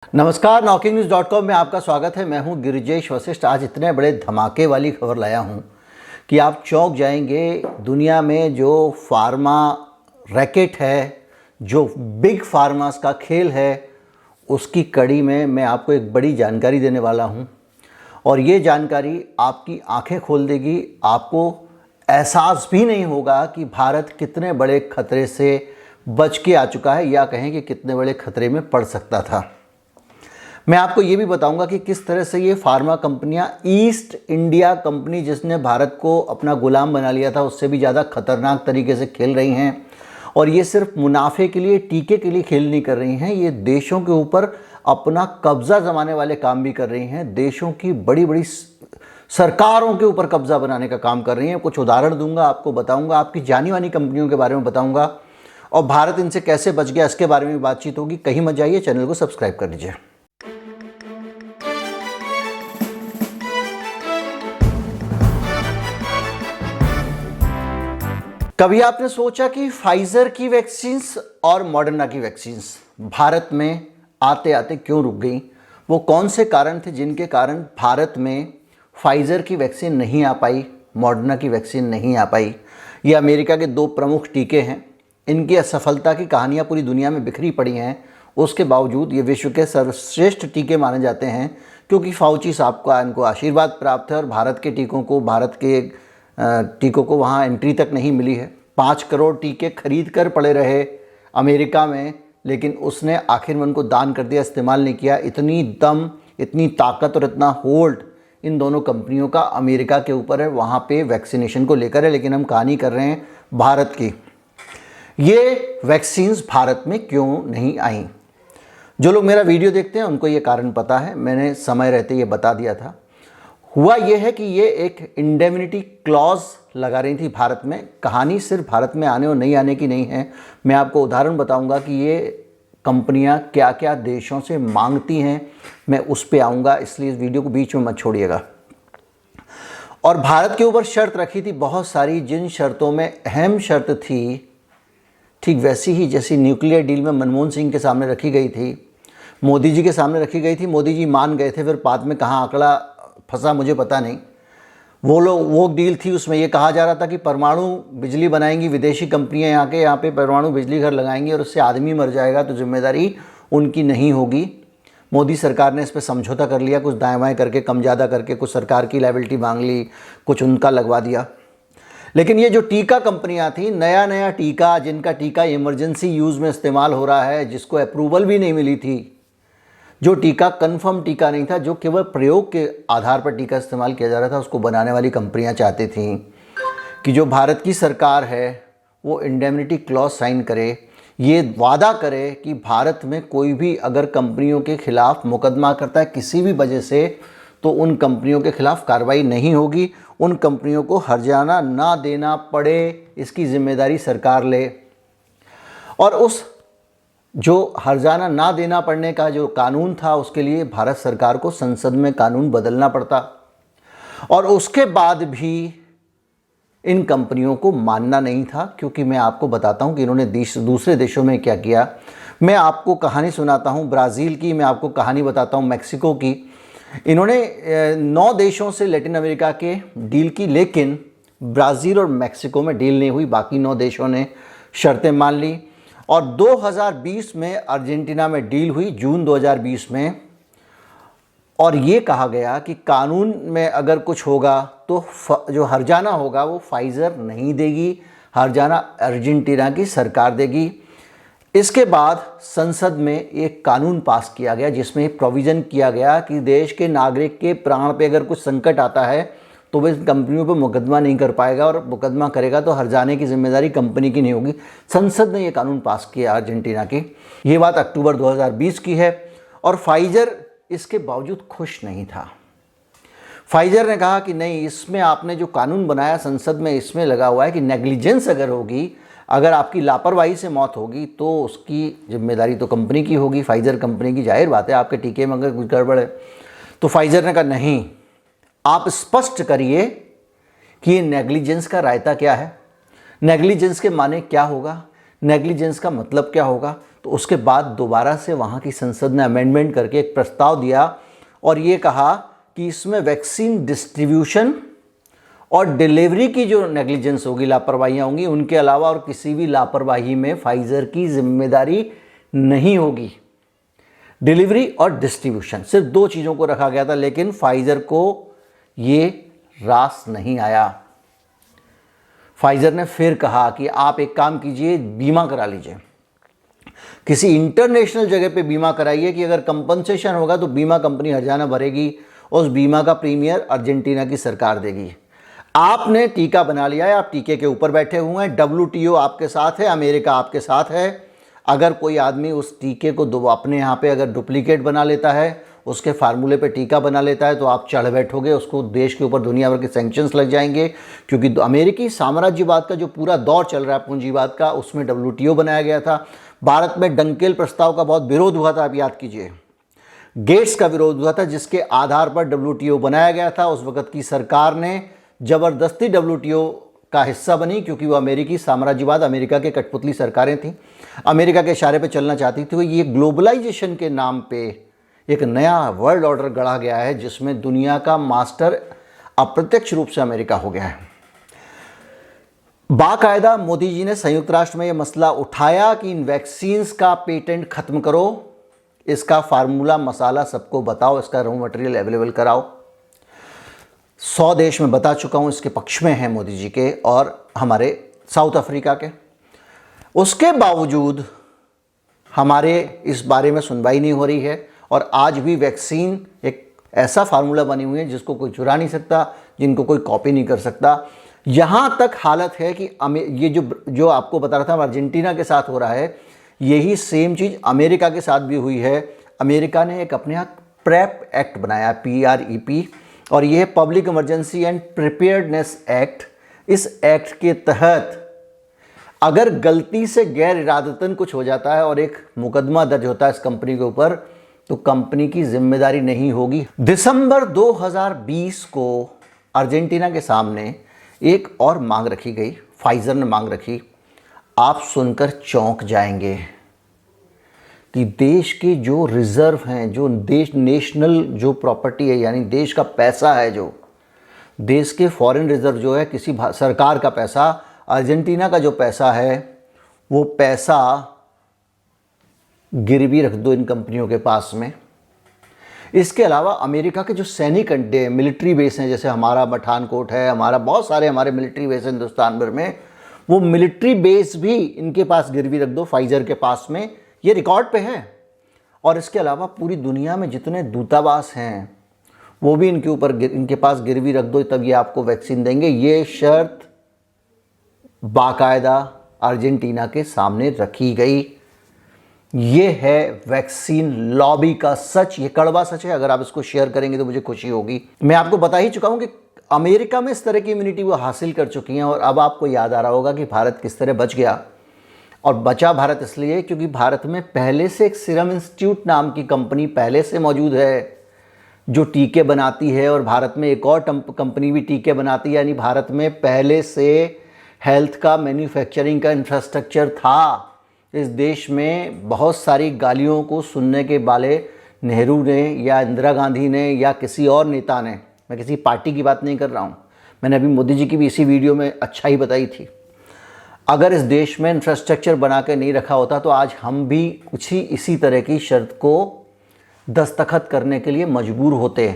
नमस्कार, NockingNews.com में आपका स्वागत है। मैं हूं गिरिजेश वशिष्ठ। आज इतने बड़े धमाके वाली खबर लाया हूं कि आप चौंक जाएंगे। दुनिया में जो फार्मा रैकेट है, जो बिग फार्मास का खेल है, उसकी कड़ी में मैं आपको एक बड़ी जानकारी देने वाला हूं और ये जानकारी आपकी आंखें खोल देगी। आपको एहसास भी नहीं होगा कि भारत कितने बड़े खतरे से बच के आ चुका है, या कहें कि कितने बड़े खतरे में पड़ सकता था। मैं आपको ये भी बताऊंगा कि किस तरह से ये फार्मा कंपनियां ईस्ट इंडिया कंपनी, जिसने भारत को अपना गुलाम बना लिया था, उससे भी ज़्यादा खतरनाक तरीके से खेल रही हैं। और ये सिर्फ मुनाफे के लिए, टीके के लिए खेल नहीं कर रही हैं, ये देशों के ऊपर अपना कब्जा जमाने वाले काम भी कर रही हैं। देशों की बड़ी बड़ी सरकारों के ऊपर कब्जा बनाने का काम कर रही हैं। कुछ उदाहरण दूंगा, आपको बताऊंगा, आपकी जानी मानी कंपनियों के बारे में बताऊंगा और भारत इनसे कैसे बच गया इसके बारे में भी बातचीत होगी। कहीं मत जाइए, चैनल को सब्सक्राइब कर लीजिए। कभी आपने सोचा कि फाइजर की वैक्सीन्स और मॉडर्ना की वैक्सीन्स भारत में आते आते क्यों रुक गई? वो कौन से कारण थे जिनके कारण भारत में फाइजर की वैक्सीन नहीं आ पाई, मॉडर्ना की वैक्सीन नहीं आ पाई? ये अमेरिका के दो प्रमुख टीके हैं। इनकी असफलता की कहानियाँ पूरी दुनिया में बिखरी पड़ी हैं। उसके बावजूद ये विश्व के सर्वश्रेष्ठ टीके माने जाते हैं, क्योंकि फाउची साहब का इनको आशीर्वाद प्राप्त है और भारत के टीकों को वहाँ एंट्री तक नहीं मिली है। 5 करोड़ टीके खरीद कर पड़े रहे अमेरिका में, लेकिन उसने आखिर में उनको दान कर दिया, इस्तेमाल नहीं किया। इतनी दम, इतनी ताकत और इतना होल्ड इन दोनों कंपनियों का अमेरिका के ऊपर है, वहाँ पे वैक्सीनेशन को लेकर है। लेकिन हम कहानी कर रहे हैं भारत की। ये वैक्सीन्स भारत में क्यों नहीं आई? जो लोग मेरा वीडियो देखते हैं उनको ये कारण पता है, मैंने समय रहते ये बता दिया था। हुआ ये है कि ये एक इंडेमनिटी क्लॉज लगा रही थी भारत में। कहानी सिर्फ भारत में आने और नहीं आने की नहीं है। मैं आपको उदाहरण बताऊंगा कि ये कंपनियां क्या क्या देशों से मांगती हैं, मैं उस पे आऊँगा, इसलिए इस वीडियो को बीच में मत छोड़िएगा। और भारत के ऊपर शर्त रखी थी बहुत सारी, जिन शर्तों में अहम शर्त थी ठीक वैसी ही जैसी न्यूक्लियर डील में मनमोहन सिंह के सामने रखी गई थी, मोदी जी के सामने रखी गई थी। मोदी जी मान गए थे, फिर बाद में कहाँ आंकड़ा फंसा मुझे पता नहीं। वो डील थी, उसमें ये कहा जा रहा था कि परमाणु बिजली बनाएंगी विदेशी कंपनियां, यहाँ पे परमाणु बिजली घर लगाएंगी और उससे आदमी मर जाएगा तो जिम्मेदारी उनकी नहीं होगी। मोदी सरकार ने इस पर समझौता कर लिया, कुछ दाएं बाएं करके, कम ज़्यादा करके, कुछ सरकार की लायबिलिटी मांग ली, कुछ उनका लगवा दिया। लेकिन ये जो टीका कंपनियां थी, नया नया टीका, जिनका टीका इमरजेंसी यूज़ में इस्तेमाल हो रहा है, जिसको अप्रूवल भी नहीं मिली थी, जो टीका कन्फर्म टीका नहीं था, जो केवल प्रयोग के आधार पर टीका इस्तेमाल किया जा रहा था, उसको बनाने वाली कंपनियां चाहती थीं कि जो भारत की सरकार है वो इंडेमनिटी क्लॉज साइन करे, ये वादा करे कि भारत में कोई भी अगर कंपनियों के खिलाफ मुकदमा करता है किसी भी वजह से, तो उन कंपनियों के खिलाफ कार्रवाई नहीं होगी, उन कंपनियों को हर्जाना ना देना पड़े, इसकी जिम्मेदारी सरकार ले। और उस जो हर्जाना ना देना पड़ने का जो कानून था, उसके लिए भारत सरकार को संसद में कानून बदलना पड़ता। और उसके बाद भी इन कंपनियों को मानना नहीं था, क्योंकि मैं आपको बताता हूं कि इन्होंने दूसरे देशों में क्या किया। मैं आपको कहानी सुनाता हूं ब्राज़ील की, मैं आपको कहानी बताता हूं मैक्सिको की। इन्होंने 9 देशों से लैटिन अमेरिका के डील की, लेकिन ब्राज़ील और मैक्सिको में डील नहीं हुई। बाकी 9 देशों ने शर्तें मान ली और 2020 में अर्जेंटीना में डील हुई, जून 2020 में। और ये कहा गया कि कानून में अगर कुछ होगा तो जो हर्जाना होगा वो फाइजर नहीं देगी, हर्जाना अर्जेंटीना की सरकार देगी। इसके बाद संसद में एक कानून पास किया गया, जिसमें प्रोविज़न किया गया कि देश के नागरिक के प्राण पे अगर कुछ संकट आता है तो वह कंपनियों पर मुकदमा नहीं कर पाएगा, और मुकदमा करेगा तो हर्जाने की जिम्मेदारी कंपनी की नहीं होगी। संसद ने ये कानून पास किया अर्जेंटीना की। ये बात अक्टूबर 2020 की है। और फाइजर इसके बावजूद खुश नहीं था। फाइजर ने कहा कि नहीं, इसमें आपने जो कानून बनाया संसद में, इसमें लगा हुआ है कि नेग्लिजेंस अगर होगी, अगर आपकी लापरवाही से मौत होगी, तो उसकी जिम्मेदारी तो कंपनी की होगी, फाइजर कंपनी की। जाहिर बात है, आपके टीके में अगर कुछ गड़बड़ है। तो फाइजर ने कहा नहीं, आप स्पष्ट करिए कि ये नेग्लिजेंस का रायता क्या है, नेग्लिजेंस के माने क्या होगा, नेग्लिजेंस का मतलब क्या होगा, तो उसके बाद दोबारा से वहाँ की संसद ने अमेंडमेंट करके एक प्रस्ताव दिया और ये कहा कि इसमें वैक्सीन डिस्ट्रीब्यूशन और डिलीवरी की जो नेग्लिजेंस होगी, लापरवाहियाँ होंगी, उनके अलावा और किसी भी लापरवाही में फाइज़र की जिम्मेदारी नहीं होगी। डिलीवरी और डिस्ट्रीब्यूशन, सिर्फ दो चीज़ों को रखा गया था, लेकिन फाइज़र को ये रास नहीं आया। फाइज़र ने फिर कहा कि आप एक काम कीजिए, बीमा करा लीजिए, किसी इंटरनेशनल जगह पे बीमा कराइए कि अगर कंपनसेशन होगा तो बीमा कंपनी हर्जाना भरेगी, उस बीमा का प्रीमियर अर्जेंटीना की सरकार देगी। आपने टीका बना लिया है, आप टीके के ऊपर बैठे हुए हैं, WTO आपके साथ है, अमेरिका आपके साथ है। अगर कोई आदमी उस टीके को अपने यहाँ पे अगर डुप्लीकेट बना लेता है, उसके फार्मूले पे टीका बना लेता है, तो आप चढ़ बैठोगे, उसको देश के ऊपर दुनिया भर के सैंक्शंस लग जाएंगे। क्योंकि अमेरिकी साम्राज्यवाद का जो पूरा दौर चल रहा है पूंजीवाद का, उसमें WTO बनाया गया था। भारत में डंकेल प्रस्ताव का बहुत विरोध हुआ था, आप याद कीजिए, गेट्स का विरोध हुआ था, जिसके आधार पर WTO बनाया गया था। उस वक्त की सरकार ने ज़बरदस्ती WTO का हिस्सा बनी, क्योंकि वो अमेरिकी साम्राज्यवाद, अमेरिका के कठपुतली सरकारें थीं, अमेरिका के इशारे पे चलना चाहती थी। ये ग्लोबलाइजेशन के नाम पे एक नया वर्ल्ड ऑर्डर गढ़ा गया है, जिसमें दुनिया का मास्टर अप्रत्यक्ष रूप से अमेरिका हो गया है। बाकायदा मोदी जी ने संयुक्त राष्ट्र में यह मसला उठाया कि इन वैक्सीन्स का पेटेंट खत्म करो, इसका फार्मूला मसाला सबको बताओ, इसका रॉ मटेरियल अवेलेबल कराओ। 100 देश में बता चुका हूँ, इसके पक्ष में हैं मोदी जी के और हमारे साउथ अफ्रीका के। उसके बावजूद हमारे इस बारे में सुनवाई नहीं हो रही है और आज भी वैक्सीन एक ऐसा फार्मूला बनी हुई है जिसको कोई चुरा नहीं सकता, जिनको कोई कॉपी नहीं कर सकता। यहाँ तक हालत है कि ये जो आपको बता रहा था अर्जेंटीना के साथ हो रहा है, यही सेम चीज़ अमेरिका के साथ भी हुई है। अमेरिका ने एक अपने यहाँ प्रेप एक्ट बनाया, PREP, और यह public emergency and preparedness act. इस एक्ट के तहत अगर गलती से गैर इरादतन कुछ हो जाता है और एक मुकदमा दर्ज होता है इस कंपनी के ऊपर, तो कंपनी की जिम्मेदारी नहीं होगी। दिसंबर 2020 को अर्जेंटीना के सामने एक और मांग रखी गई, फाइज़र ने मांग रखी, आप सुनकर चौंक जाएंगे कि देश के जो रिज़र्व हैं, जो देश नेशनल जो प्रॉपर्टी है, यानी देश का पैसा है, जो देश के फॉरेन रिज़र्व जो है, किसी सरकार का पैसा, अर्जेंटीना का जो पैसा है, वो पैसा गिरवी रख दो इन कंपनियों के पास में। इसके अलावा अमेरिका के जो सैनिक अड्डे, मिलिट्री बेस हैं, जैसे हमारा पठानकोट है, हमारा बहुत सारे हमारे मिलिट्री बेस हैं हिंदुस्तान भर में, वो मिलिट्री बेस भी इनके पास गिरवी रख दो, फाइज़र के पास में, ये रिकॉर्ड पे है। और इसके अलावा पूरी दुनिया में जितने दूतावास हैं वो भी इनके ऊपर इनके पास गिरवी रख दो, तब ये आपको वैक्सीन देंगे। ये शर्त बाकायदा अर्जेंटीना के सामने रखी गई। ये है वैक्सीन लॉबी का सच, ये कड़वा सच है। अगर आप इसको शेयर करेंगे तो मुझे खुशी होगी। मैं आपको बता ही चुका हूं कि अमेरिका में इस तरह की इम्यूनिटी वो हासिल कर चुकी हैं, और अब आपको याद आ रहा होगा कि भारत किस तरह बच गया। और बचा भारत इसलिए क्योंकि भारत में पहले से एक सीरम इंस्टीट्यूट नाम की कंपनी पहले से मौजूद है जो टीके बनाती है, और भारत में एक और कंपनी भी टीके बनाती है। यानी भारत में पहले से हेल्थ का मैन्युफैक्चरिंग का इंफ्रास्ट्रक्चर था। इस देश में बहुत सारी गालियों को सुनने के वाले नेहरू ने या इंदिरा गांधी ने या किसी और नेता ने, मैं किसी पार्टी की बात नहीं कर रहा हूँ, मैंने अभी मोदी जी की भी इसी वीडियो में अच्छा ही बताई थी। अगर इस देश में इंफ्रास्ट्रक्चर बना के नहीं रखा होता तो आज हम भी कुछ ही इसी तरह की शर्त को दस्तखत करने के लिए मजबूर होते।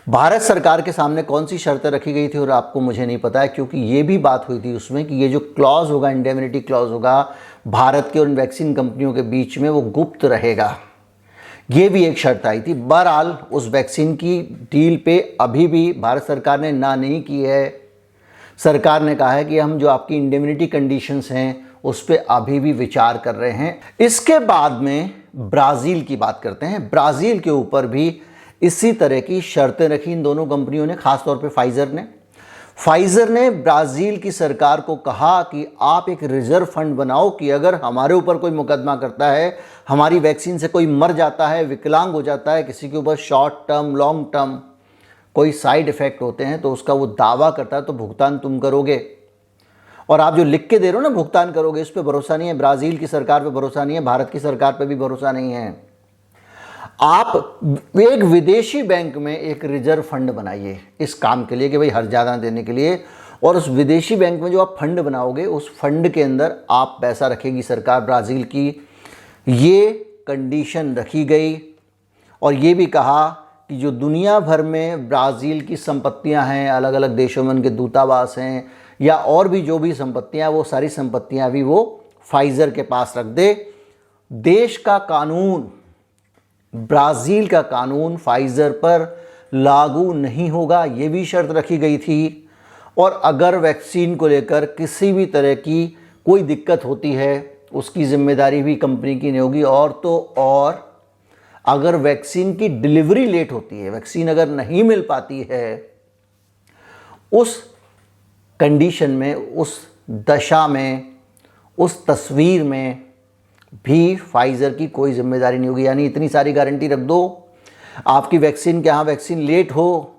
भारत सरकार के सामने कौन सी शर्तें रखी गई थी और आपको मुझे नहीं पता है, क्योंकि ये भी बात हुई थी उसमें कि ये जो क्लॉज होगा, इंडेमनिटी क्लॉज होगा, भारत के और वैक्सीन कंपनियों के बीच में वो गुप्त रहेगा। ये भी एक शर्त आई थी। बहरहाल उस वैक्सीन की डील पे अभी भी भारत सरकार ने ना नहीं की है। सरकार ने कहा है कि हम जो आपकी इंडेमनिटी कंडीशंस हैं उस पर अभी भी विचार कर रहे हैं। इसके बाद में ब्राज़ील की बात करते हैं। ब्राज़ील के ऊपर भी इसी तरह की शर्तें रखी इन दोनों कंपनियों ने, खासतौर पे फाइज़र ने ब्राज़ील की सरकार को कहा कि आप एक रिजर्व फंड बनाओ कि अगर हमारे ऊपर कोई मुकदमा करता है, हमारी वैक्सीन से कोई मर जाता है, विकलांग हो जाता है, किसी के ऊपर शॉर्ट टर्म लॉन्ग टर्म कोई साइड इफ़ेक्ट होते हैं, तो उसका वो दावा करता है तो भुगतान तुम करोगे। और आप जो लिख के दे रहे हो ना भुगतान करोगे, इस पे भरोसा नहीं है, ब्राज़ील की सरकार पे भरोसा नहीं है, भारत की सरकार पे भी भरोसा नहीं है। आप एक विदेशी बैंक में एक रिजर्व फंड बनाइए इस काम के लिए कि भाई हर ज़्यादा देने के लिए, और उस विदेशी बैंक में जो आप फंड बनाओगे उस फंड के अंदर आप पैसा रखेगी सरकार ब्राज़ील की। ये कंडीशन रखी गई और ये भी कहा कि जो दुनिया भर में ब्राज़ील की संपत्तियां हैं, अलग अलग देशों में उनके दूतावास हैं या और भी जो भी संपत्तियां, वो सारी संपत्तियां भी वो फाइज़र के पास रख दे। देश का कानून, ब्राज़ील का कानून फाइज़र पर लागू नहीं होगा, ये भी शर्त रखी गई थी। और अगर वैक्सीन को लेकर किसी भी तरह की कोई दिक्कत होती है उसकी जिम्मेदारी भी कंपनी की नहीं होगी। और तो और अगर वैक्सीन की डिलीवरी लेट होती है, वैक्सीन अगर नहीं मिल पाती है, उस कंडीशन में, उस दशा में, उस तस्वीर में भी फाइज़र की कोई जिम्मेदारी नहीं होगी। यानी इतनी सारी गारंटी रख दो, आपकी वैक्सीन के यहाँ वैक्सीन लेट हो,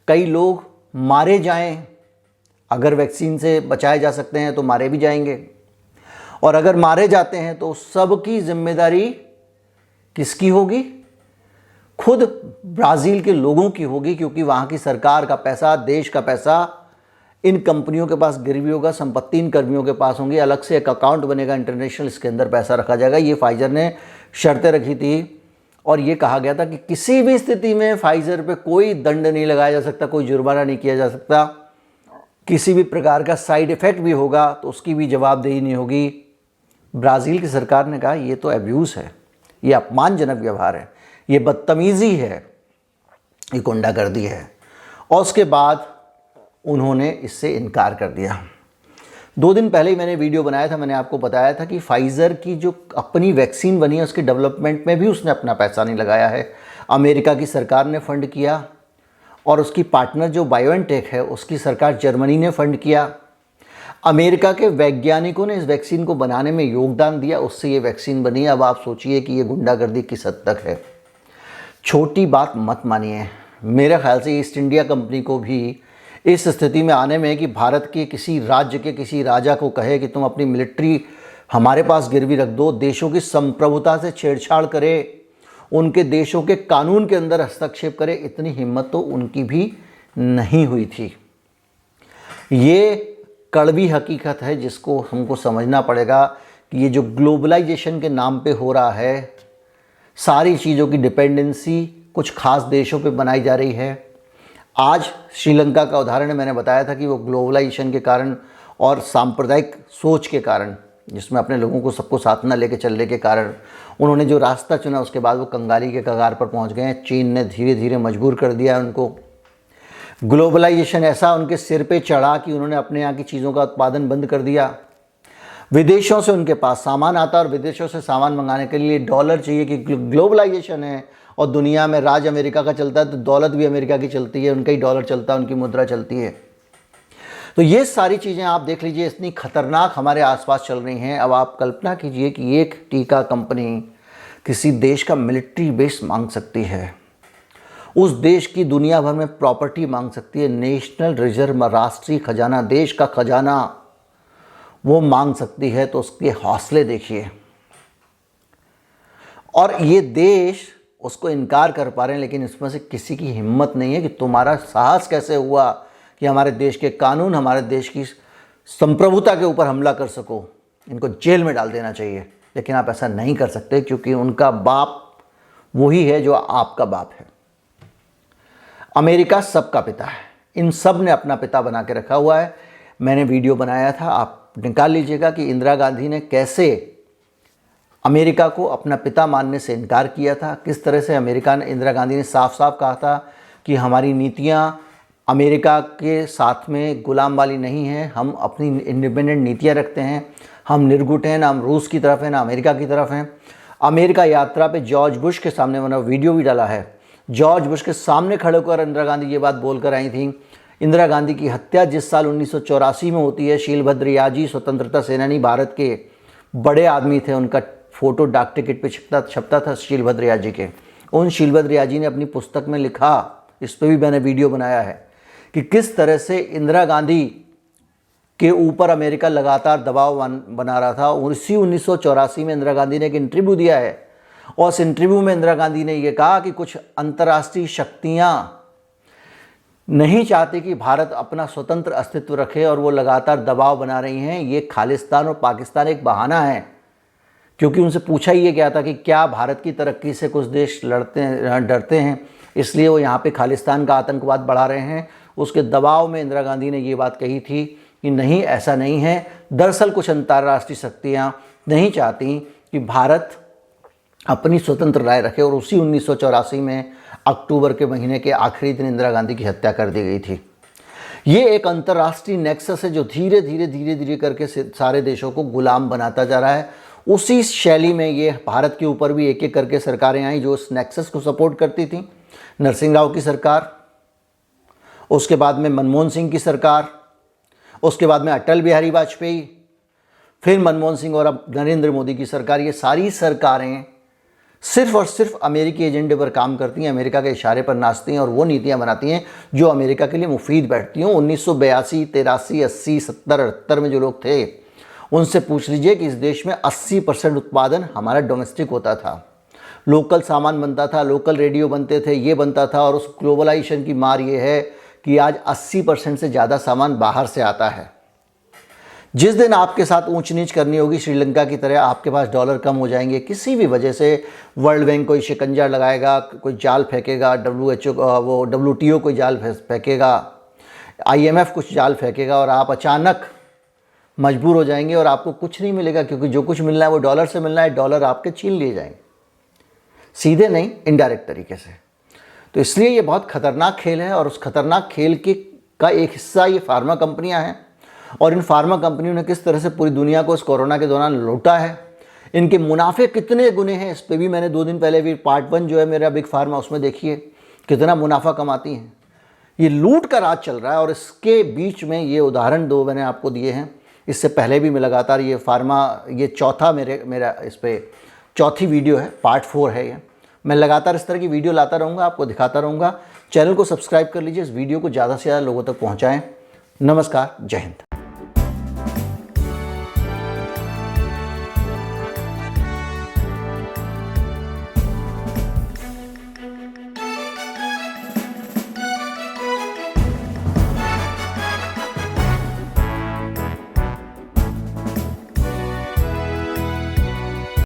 कई लोग मारे जाएं, अगर वैक्सीन से बचाए जा सकते हैं तो मारे भी जाएंगे, और अगर मारे जाते हैं तो सबकी जिम्मेदारी किसकी होगी? खुद ब्राज़ील के लोगों की होगी, क्योंकि वहाँ की सरकार का पैसा, देश का पैसा इन कंपनियों के पास गिरवी होगा, संपत्ति इन कर्मियों के पास होंगी, अलग से एक अकाउंट बनेगा इंटरनेशनल, इसके अंदर पैसा रखा जाएगा। ये फाइज़र ने शर्तें रखी थी और ये कहा गया था कि किसी भी स्थिति में फाइज़र पे कोई दंड नहीं लगाया जा सकता, कोई जुर्माना नहीं किया जा सकता, किसी भी प्रकार का साइड इफ़ेक्ट भी होगा तो उसकी भी जवाबदेही नहीं होगी। ब्राज़ील की सरकार ने कहा ये तो अब्यूज़ है, ये अपमानजनक व्यवहार है, ये बदतमीज़ी है, ये गुंडागर्दी है। और उसके बाद उन्होंने इससे इनकार कर दिया। 2 दिन पहले ही मैंने वीडियो बनाया था, मैंने आपको बताया था कि फाइज़र की जो अपनी वैक्सीन बनी है उसके डेवलपमेंट में भी उसने अपना पैसा नहीं लगाया है, अमेरिका की सरकार ने फ़ंड किया, और उसकी पार्टनर जो बायोएनटेक है उसकी सरकार जर्मनी ने फ़ंड किया। अमेरिका के वैज्ञानिकों ने इस वैक्सीन को बनाने में योगदान दिया, उससे ये वैक्सीन बनी। अब आप सोचिए कि ये गुंडागर्दी किस हद तक है। छोटी बात मत मानिए, मेरे ख्याल से ईस्ट इंडिया कंपनी को भी इस स्थिति में आने में कि भारत के किसी राज्य के किसी राजा को कहे कि तुम अपनी मिलिट्री हमारे पास गिरवी रख दो, देशों की संप्रभुता से छेड़छाड़ करे, उनके देशों के कानून के अंदर हस्तक्षेप करे, इतनी हिम्मत तो उनकी भी नहीं हुई थी। ये कड़वी हकीकत है जिसको हमको समझना पड़ेगा कि ये जो ग्लोबलाइजेशन के नाम पे हो रहा है, सारी चीज़ों की डिपेंडेंसी कुछ खास देशों पे बनाई जा रही है। आज श्रीलंका का उदाहरण मैंने बताया था कि वो ग्लोबलाइजेशन के कारण और सांप्रदायिक सोच के कारण, जिसमें अपने लोगों को सबको साथ न लेके चलने के कारण उन्होंने जो रास्ता चुना, उसके बाद वो कंगाली के कगार पर पहुंच गए हैं। चीन ने धीरे धीरे मजबूर कर दिया उनको। ग्लोबलाइजेशन ऐसा उनके सिर पे चढ़ा कि उन्होंने अपने यहाँ की चीज़ों का उत्पादन बंद कर दिया। विदेशों से उनके पास सामान आता और विदेशों से सामान मंगाने के लिए डॉलर चाहिए कि ग्लोबलाइजेशन है और दुनिया में राज अमेरिका का चलता है तो दौलत भी अमेरिका की चलती है, उनका ही डॉलर चलता है, उनकी मुद्रा चलती है। तो ये सारी चीज़ें आप देख लीजिए, इतनी खतरनाक हमारे आसपास चल रही हैं। अब आप कल्पना कीजिए कि एक टीका कंपनी किसी देश का मिलिट्री बेस मांग सकती है, उस देश की दुनिया भर में प्रॉपर्टी मांग सकती है, नेशनल रिजर्व, राष्ट्रीय खजाना, देश का खजाना वो मांग सकती है, तो उसके हौसले देखिए। और ये देश उसको इनकार कर पा रहे हैं, लेकिन इसमें से किसी की हिम्मत नहीं है कि तुम्हारा साहस कैसे हुआ कि हमारे देश के कानून, हमारे देश की संप्रभुता के ऊपर हमला कर सको। इनको जेल में डाल देना चाहिए, लेकिन आप ऐसा नहीं कर सकते क्योंकि उनका बाप वही है जो आपका बाप है। अमेरिका सबका पिता है, इन सब ने अपना पिता बना के रखा हुआ है। मैंने वीडियो बनाया था, आप निकाल लीजिएगा कि इंदिरा गांधी ने कैसे अमेरिका को अपना पिता मानने से इनकार किया था, किस तरह से इंदिरा गांधी ने साफ साफ कहा था कि हमारी नीतियां अमेरिका के साथ में गुलाम वाली नहीं हैं, हम अपनी इंडिपेंडेंट नीतियां रखते हैं, हम निर्गुट हैं, ना हम रूस की तरफ हैं ना अमेरिका की तरफ हैं। अमेरिका यात्रा पे जॉर्ज बुश के सामने, मैंने वीडियो भी डाला है, जॉर्ज बुश के सामने खड़े होकर इंदिरा गांधी ये बात बोल कर आई थी। इंदिरा गांधी की हत्या जिस साल 1984 में होती है, शीलभद्र याजी स्वतंत्रता सेनानी, भारत के बड़े आदमी थे, उनका फ़ोटो डाक टिकट पे छपता था शीलभद्र याजी के। उन शीलभद्र याजी ने अपनी पुस्तक में लिखा, इस पर भी मैंने वीडियो बनाया है, कि किस तरह से इंदिरा गांधी के ऊपर अमेरिका लगातार दबाव बना रहा था। उसी 1984 में इंदिरा गांधी ने एक इंटरव्यू दिया है और उस इंटरव्यू में इंदिरा गांधी ने यह कहा कि कुछ अंतर्राष्ट्रीय शक्तियां नहीं चाहती कि भारत अपना स्वतंत्र अस्तित्व रखे और वो लगातार दबाव बना रही हैं। ये खालिस्तान और पाकिस्तान एक बहाना है, क्योंकि उनसे पूछा ही ये गया था कि क्या भारत की तरक्की से कुछ देश डरते हैं, इसलिए वो यहाँ पे खालिस्तान का आतंकवाद बढ़ा रहे हैं। उसके दबाव में इंदिरा गांधी ने ये बात कही थी कि नहीं, ऐसा नहीं है। दरअसल कुछ अंतर्राष्ट्रीय शक्तियाँ नहीं चाहती कि भारत अपनी स्वतंत्र राय रखे और उसी 1984 में अक्टूबर के महीने के आखिरी दिन इंदिरा गांधी की हत्या कर दी गई थी। ये एक अंतर्राष्ट्रीय नेक्सस है जो धीरे धीरे करके सारे देशों को गुलाम बनाता जा रहा है। उसी शैली में ये भारत के ऊपर भी एक एक करके सरकारें आई जो इस नेक्सस को सपोर्ट करती थी। नरसिंह राव की सरकार, उसके बाद में मनमोहन सिंह की सरकार, उसके बाद में अटल बिहारी वाजपेयी, फिर मनमोहन सिंह और अब नरेंद्र मोदी की सरकार। ये सारी सरकारें सिर्फ और सिर्फ अमेरिकी एजेंडे पर काम करती हैं, अमेरिका के इशारे पर नाचती हैं और वो नीतियां बनाती हैं जो अमेरिका के लिए मुफीद बैठती हैं। 1982, 83, 80, 70, 78 में जो लोग थे उनसे पूछ लीजिए कि इस देश में 80% उत्पादन हमारा डोमेस्टिक होता था, लोकल सामान बनता था, लोकल रेडियो बनते थे, ये बनता था। और उस ग्लोबलाइजेशन की मार ये है कि आज 80% से ज़्यादा सामान बाहर से आता है। जिस दिन आपके साथ ऊंच नीच करनी होगी श्रीलंका की तरह, आपके पास डॉलर कम हो जाएंगे किसी भी वजह से, वर्ल्ड बैंक कोई शिकंजा लगाएगा, कोई जाल फेंकेगा, WTO कोई जाल फेंकेगा, IMF कुछ जाल फेंकेगा और आप अचानक मजबूर हो जाएंगे और आपको कुछ नहीं मिलेगा, क्योंकि जो कुछ मिलना है वो डॉलर से मिलना है, डॉलर आपके छीन लिए जाएंगे, सीधे नहीं इनडायरेक्ट तरीके से। तो इसलिए ये बहुत खतरनाक खेल है और उस खतरनाक खेल का एक हिस्सा ये फार्मा कंपनियां हैं। और इन फार्मा कंपनियों ने किस तरह से पूरी दुनिया को इस कोरोना के दौरान लूटा है, इनके मुनाफे कितने गुने हैं, इस पर भी मैंने 2 दिन पहले भी पार्ट 1 जो है मेरा बिग फार्मा, उसमें देखिए कितना मुनाफा कमाती हैं। ये लूट का राज चल रहा है और इसके बीच में ये उदाहरण 2 मैंने आपको दिए हैं। इससे पहले भी मैं लगातार ये फार्मा, ये चौथा मेरा इस पर चौथी वीडियो है, पार्ट 4 है ये। मैं लगातार इस तरह की वीडियो लाता रहूँगा, आपको दिखाता रहूँगा। चैनल को सब्सक्राइब कर लीजिए, इस वीडियो को ज़्यादा से ज़्यादा लोगों तक पहुँचाएँ। नमस्कार, जय हिंद।